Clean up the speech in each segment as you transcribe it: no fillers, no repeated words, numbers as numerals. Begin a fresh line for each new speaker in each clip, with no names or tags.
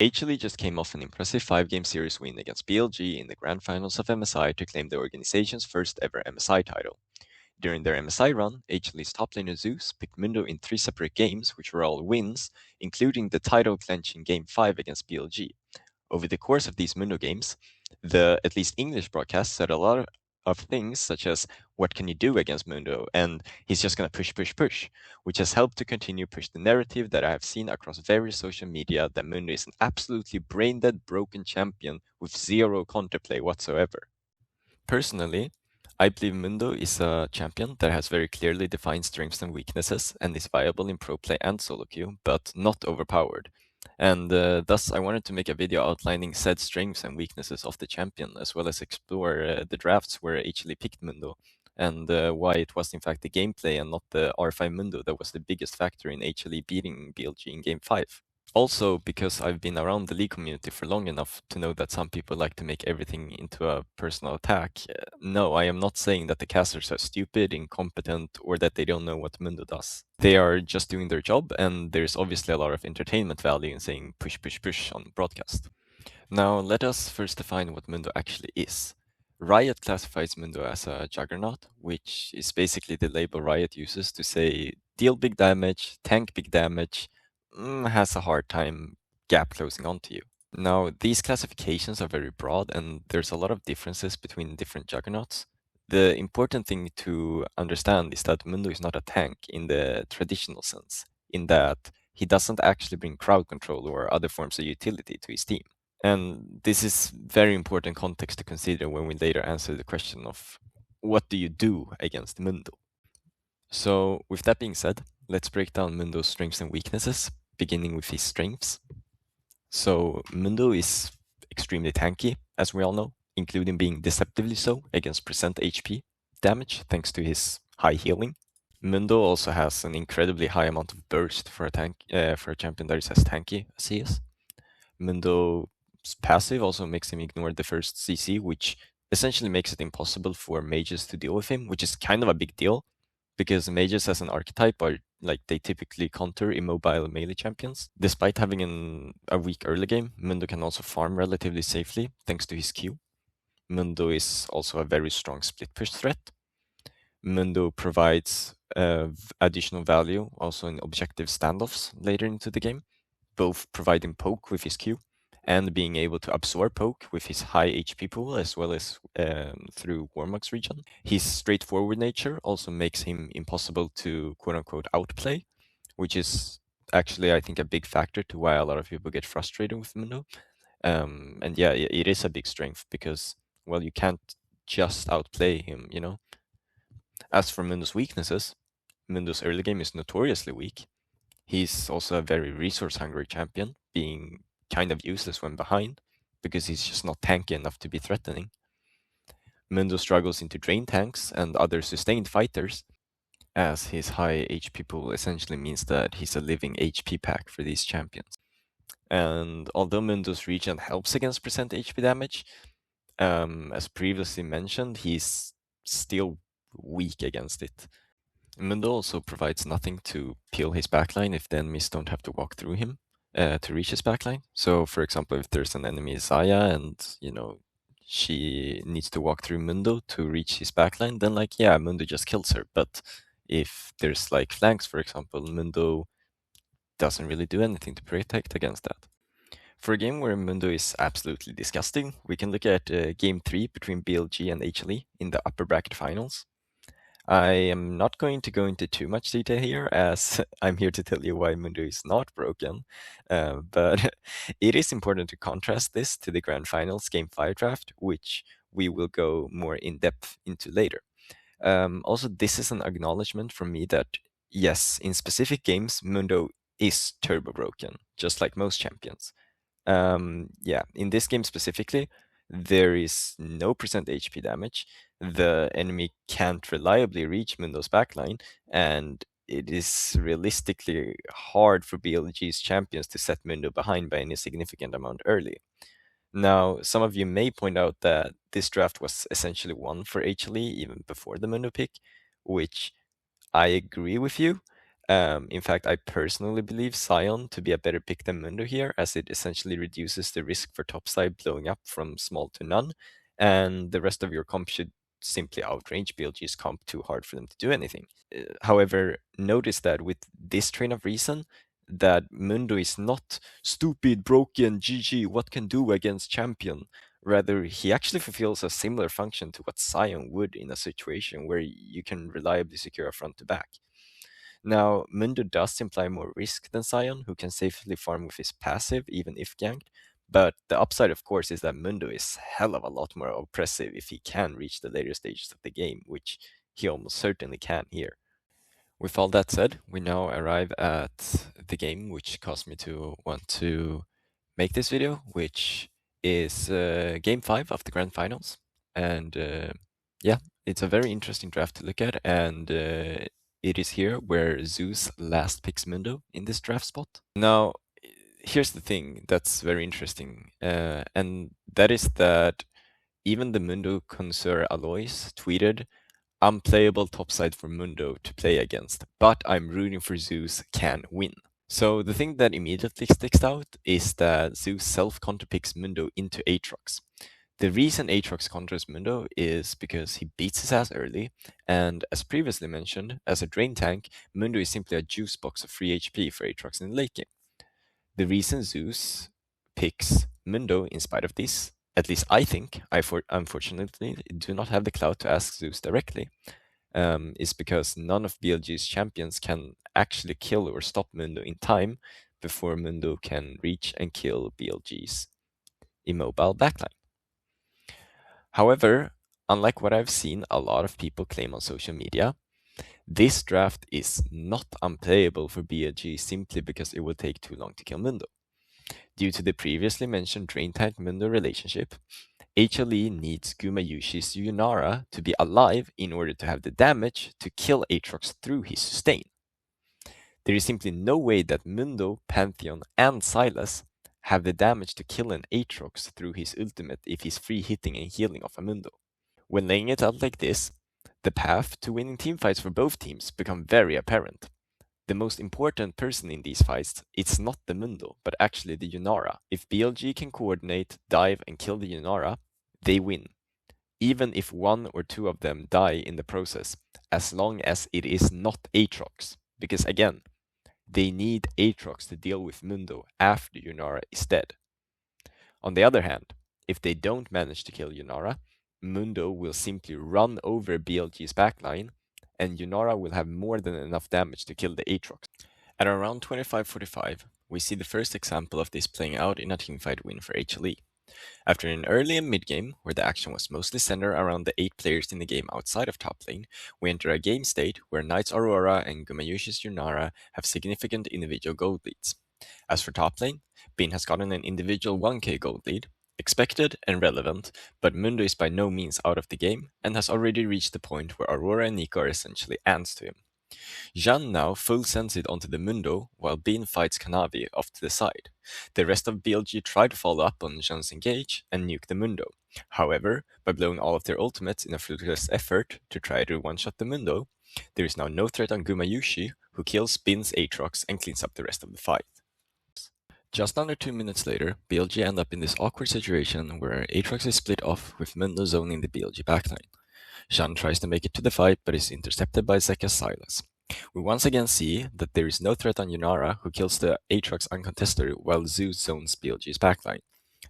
HLE just came off an impressive 5-game series win against BLG in the grand finals of MSI to claim the organization's first ever MSI title. During their MSI run, HLE's top laner Zeus picked Mundo in 3 separate games, which were all wins, including the title-clinching Game 5 against BLG. Over the course of these Mundo games, the at least English broadcast said a lot of things such as, what can you do against Mundo? And he's just going to push, which has helped to continue push the narrative that I have seen across various social media that Mundo is an absolutely brain-dead broken champion with zero counterplay whatsoever. Personally, I believe Mundo is a champion that has very clearly defined strengths and weaknesses and is viable in pro play and solo queue, but not overpowered. And thus, I wanted to make a video outlining said strengths and weaknesses of the champion, as well as explore the drafts where HLE picked Mundo, and why it was in fact the gameplay and not the R5 Mundo that was the biggest factor in HLE beating BLG in Game 5. Also, because I've been around the League community for long enough to know that some people like to make everything into a personal attack, no, I am not saying that the casters are stupid, incompetent, or that they don't know what Mundo does. They are just doing their job, and there's obviously a lot of entertainment value in saying push on broadcast. Now, let us first define what Mundo actually is. Riot classifies Mundo as a juggernaut, which is basically the label Riot uses to say deal big damage, tank big damage, has a hard time gap closing onto you. Now, these classifications are very broad, and there's a lot of differences between different juggernauts. The important thing to understand is that Mundo is not a tank in the traditional sense, in that he doesn't actually bring crowd control or other forms of utility to his team. And this is very important context to consider when we later answer the question of what do you do against Mundo? So with that being said, let's break down Mundo's strengths and weaknesses, beginning with his strengths. So Mundo is extremely tanky, as we all know, including being deceptively so against percent HP damage thanks to his high healing. Mundo also has an incredibly high amount of burst for a champion that is as tanky as he is. Mundo's passive also makes him ignore the first CC, which essentially makes it impossible for mages to deal with him, which is kind of a big deal, because mages as an archetype are they typically counter immobile melee champions. Despite having a weak early game, Mundo can also farm relatively safely thanks to his Q. Mundo is also a very strong split push threat. Mundo provides additional value also in objective standoffs later into the game, both providing poke with his Q and being able to absorb poke with his high HP pool as well as through Warmock's region. His straightforward nature also makes him impossible to quote-unquote outplay, which is actually, I think, a big factor to why a lot of people get frustrated with Mundo. And yeah, it is a big strength because, well, you can't just outplay him, you know? As for Mundo's weaknesses, Mundo's early game is notoriously weak. He's also a very resource-hungry champion, being kind of useless when behind, because he's just not tanky enough to be threatening. Mundo struggles into drain tanks and other sustained fighters, as his high HP pool essentially means that he's a living HP pack for these champions. And although Mundo's region helps against percent HP damage, as previously mentioned, he's still weak against it. Mundo also provides nothing to peel his backline if the enemies don't have to walk through him to reach his backline. So, for example, if there's an enemy Zaya and, she needs to walk through Mundo to reach his backline, then, Mundo just kills her. But if there's, flanks, for example, Mundo doesn't really do anything to protect against that. For a game where Mundo is absolutely disgusting, we can look at Game 3 between BLG and HLE in the upper bracket finals. I am not going to go into too much detail here, as I'm here to tell you why Mundo is not broken, but it is important to contrast this to the Grand Finals Game 5 draft, which we will go more in depth into later. Also, this is an acknowledgement from me that, yes, in specific games, Mundo is turbo broken, just like most champions. In this game specifically, there is no percent HP damage. The enemy can't reliably reach Mundo's backline, and it is realistically hard for BLG's champions to set Mundo behind by any significant amount early. Now, some of you may point out that this draft was essentially won for HLE even before the Mundo pick, which I agree with you. In fact, I personally believe Sion to be a better pick than Mundo here, as it essentially reduces the risk for topside blowing up from small to none, and the rest of your comp should simply outrange BLG's comp too hard for them to do anything. However, notice that with this train of reason, that Mundo is not stupid, broken, GG, what can do against champion. Rather, he actually fulfills a similar function to what Sion would in a situation where you can reliably secure a front to back. Now, Mundo does imply more risk than Sion, who can safely farm with his passive, even if ganked. But the upside, of course, is that Mundo is hell of a lot more oppressive if he can reach the later stages of the game, which he almost certainly can here. With all that said, we now arrive at the game which caused me to want to make this video, which is Game 5 of the Grand Finals. And yeah, it's a very interesting draft to look at, and it is here where Zeus last picks Mundo in this draft spot. Now, here's the thing that's very interesting, and that is that even the Mundo connoisseur Alois tweeted, "Unplayable topside for Mundo to play against, but I'm rooting for Zeus can win." So the thing that immediately sticks out is that Zeus self-counterpicks Mundo into Aatrox. The reason Aatrox counters Mundo is because he beats his ass early, and as previously mentioned, as a drain tank, Mundo is simply a juice box of free HP for Aatrox in the late game. The reason Zeus picks Mundo in spite of this, at least I think, I unfortunately do not have the clout to ask Zeus directly, is because none of BLG's champions can actually kill or stop Mundo in time before Mundo can reach and kill BLG's immobile backline. However, unlike what I've seen a lot of people claim on social media, this draft is not unplayable for BLG simply because it will take too long to kill Mundo. Due to the previously mentioned Drain Tank Mundo relationship, HLE needs Gumayushi's Yunara to be alive in order to have the damage to kill Aatrox through his sustain. There is simply no way that Mundo, Pantheon, and Silas have the damage to kill an Aatrox through his ultimate if he's free hitting and healing off a Mundo. When laying it out like this, the path to winning teamfights for both teams become very apparent. The most important person in these fights, it's not the Mundo, but actually the Yunara. If BLG can coordinate, dive, and kill the Yunara, they win. Even if one or two of them die in the process, as long as it is not Aatrox. Because again, they need Aatrox to deal with Mundo after Yunara is dead. On the other hand, if they don't manage to kill Yunara, Mundo will simply run over BLG's backline, and Yunara will have more than enough damage to kill the Aatrox. At around 25:45, we see the first example of this playing out in a teamfight win for HLE. After an early and mid-game, where the action was mostly centered around the 8 players in the game outside of top lane, we enter a game state where Knight's Aurora and Gumayushi's Yunara have significant individual gold leads. As for top lane, Bin has gotten an individual 1k gold lead, expected and relevant, but Mundo is by no means out of the game and has already reached the point where Aurora and Nico are essentially ants to him. Jean now full sends it onto the Mundo, while Bean fights Kanavi off to the side. The rest of BLG try to follow up on Jean's engage and nuke the Mundo. However, by blowing all of their ultimates in a fruitless effort to try to one-shot the Mundo, there is now no threat on Gumayushi, who kills Bin's Aatrox and cleans up the rest of the fight. Just under 2 minutes later, BLG end up in this awkward situation where Aatrox is split off with Mundo zoning the BLG backline. Jean tries to make it to the fight but is intercepted by Zeka's Silas. We once again see that there is no threat on Yunara, who kills the Aatrox uncontested while Zeus zones BLG's backline.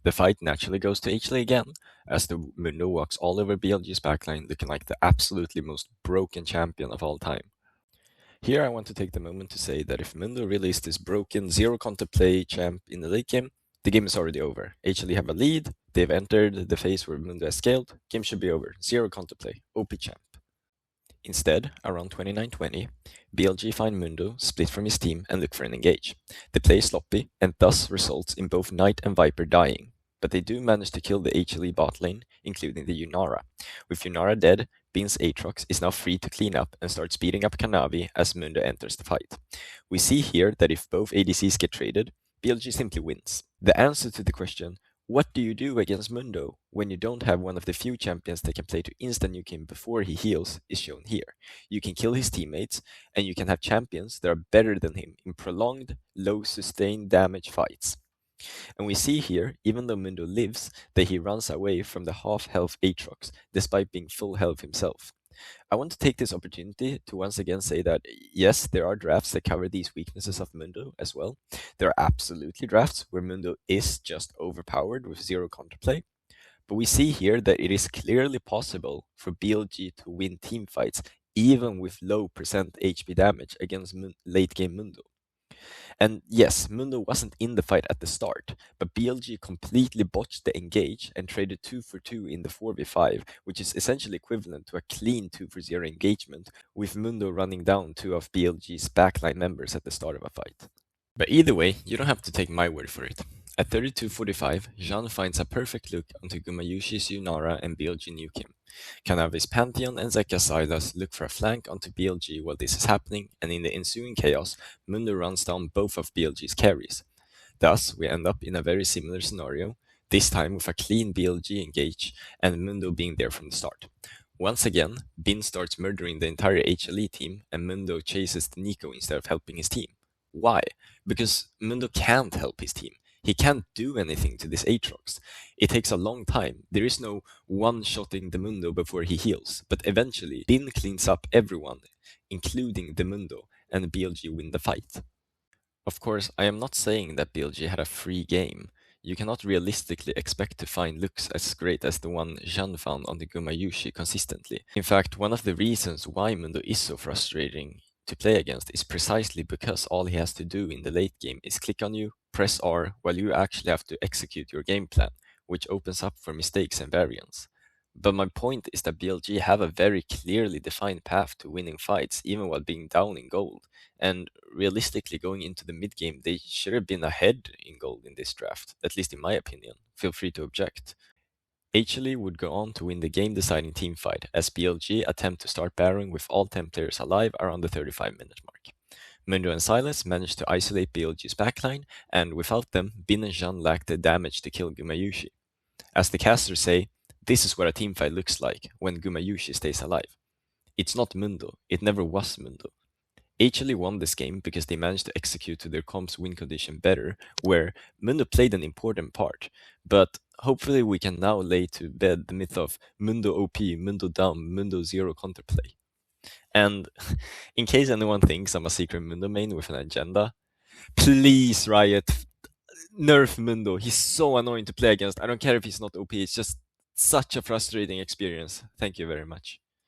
The fight naturally goes to HLE again, as the Mundo walks all over BLG's backline looking like the absolutely most broken champion of all time. Here I want to take the moment to say that if Mundo really is this broken, zero counter play champ in the late game, the game is already over. HLE have a lead, they've entered the phase where Mundo has scaled, game should be over, zero counter play, OP champ. Instead, around 29:20, BLG find Mundo, split from his team, and look for an engage. They play sloppy, and thus results in both Knight and Viper dying, but they do manage to kill the HLE bot lane, including the Yunara. With Yunara dead, Bean's Aatrox is now free to clean up and start speeding up Kanavi as Mundo enters the fight. We see here that if both ADCs get traded, BLG simply wins. The answer to the question, What do you do against Mundo when you don't have one of the few champions that can play to insta-nuke him before he heals is shown here. You can kill his teammates, and you can have champions that are better than him in prolonged, low sustained damage fights. And we see here, even though Mundo lives, that he runs away from the half-health Aatrox, despite being full health himself. I want to take this opportunity to once again say that yes, there are drafts that cover these weaknesses of Mundo as well. There are absolutely drafts where Mundo is just overpowered with zero counterplay. But we see here that it is clearly possible for BLG to win teamfights even with low percent HP damage against late game Mundo. And yes, Mundo wasn't in the fight at the start, but BLG completely botched the engage and traded 2 for 2 in the 4v5, which is essentially equivalent to a clean 2 for 0 engagement, with Mundo running down 2 of BLG's backline members at the start of a fight. But either way, you don't have to take my word for it. At 32:45, Jean finds a perfect look onto Gumayushi's Yunara and BLG nuke him. Kanave's Pantheon and Zekka Silas look for a flank onto BLG while this is happening, and in the ensuing chaos, Mundo runs down both of BLG's carries. Thus, we end up in a very similar scenario, this time with a clean BLG engage and Mundo being there from the start. Once again, Bin starts murdering the entire HLE team, and Mundo chases the Nico instead of helping his team. Why? Because Mundo can't help his team. He can't do anything to this Aatrox. It takes a long time. There is no one-shotting the Mundo before he heals, but eventually Bin cleans up everyone, including the Mundo, and BLG win the fight. Of course, I am not saying that BLG had a free game. You cannot realistically expect to find looks as great as the one Jean found on the Gumayushi consistently. In fact, one of the reasons why Mundo is so frustrating to play against is precisely because all he has to do in the late game is click on you, press R, while you actually have to execute your game plan, which opens up for mistakes and variance. But my point is that BLG have a very clearly defined path to winning fights even while being down in gold, and realistically going into the mid game they should have been ahead in gold in this draft, at least in my opinion. Feel free to object. HLE would go on to win the game-deciding teamfight as BLG attempt to start barrowing with all 10 players alive around the 35-minute mark. Mundo and Silas managed to isolate BLG's backline, and without them, Bin and Jean lacked the damage to kill Gumayushi. As the casters say, this is what a teamfight looks like when Gumayushi stays alive. It's not Mundo, it never was Mundo. HLE won this game because they managed to execute to their comp's win condition better, where Mundo played an important part, but hopefully we can now lay to bed the myth of Mundo OP, Mundo dumb, Mundo zero counterplay. And in case anyone thinks I'm a secret Mundo main with an agenda, please Riot, nerf Mundo. He's so annoying to play against. I don't care if he's not OP, it's just such a frustrating experience. Thank you very much.